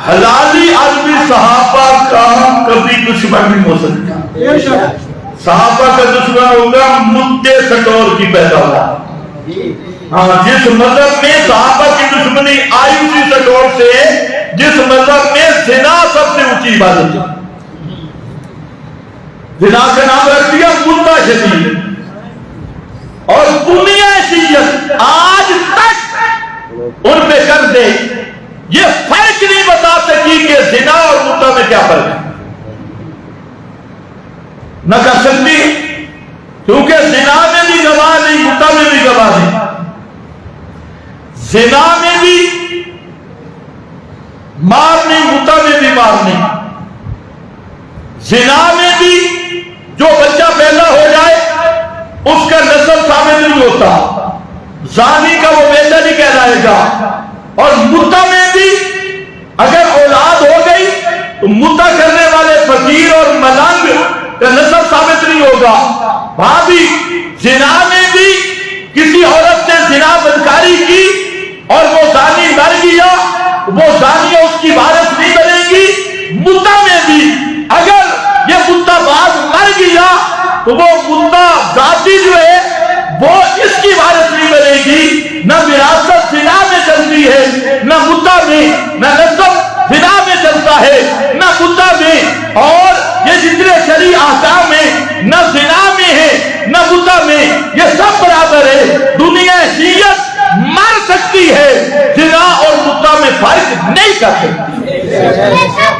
حلالی آدمی صحابہ کا کبھی دشمن نہیں ہو سکتا. صحابہ کا دشمن ہوگا مدے سٹور کی پیداوار. جس مذہب میں صحابہ کی دشمنی آئی اسی سٹور سے جس مذہب میں زنا سب سے اونچی عبادت ہے. زنا کا نام رکھ دیا مدہ شدید. اور دنیا شیعت آج تک ان پہ کر دے یہ فرق نہیں بتا سکی کہ زنا اور مدہ میں کیا فرق ہے. نہ کر سکتی کیونکہ زنا میں بھی گواہ نہیں مدہ میں بھی گواہ نہیں. زنا میں بھی مار نہیں مدہ میں بھی مار نہیں. زنا میں بھی جو بچہ پیدا ہو جائے اس کا نسل ثابت نہیں ہوتا, زانی کا وہ بیٹا نہیں کہلائے گا. اور مدہ میں بھی اگر اولاد ہو گئی تو مدہ کرنے والے فقیر اور ملنگ کا نسل ثابت نہیں ہوگا. وہاں بھی زنا میں بھی کسی عورت سے زنا بدکاری کی اور وہ زانی مر گیا وہ زانی اس کی وارث نہیں بنے گی. مدہ میں بھی اگر یہ مدہ باز مر گیا تو وہ مدہ ذاتی جو ہے وہ اس کی وارث نہیں بنے گی. نہ وراثت زنا میں چلتی ہے نہ مدہ میں, نہ نسب زنا میں چلتا ہے نہ مدہ میں. اور یہ جتنے شرعی احکام ہیں نہ زنا میں ہے نہ مدہ میں, یہ سب برابر ہے. دنیا شیعت مر سکتی ہے, زنا اور مدہ میں فرق نہیں کر سکتی.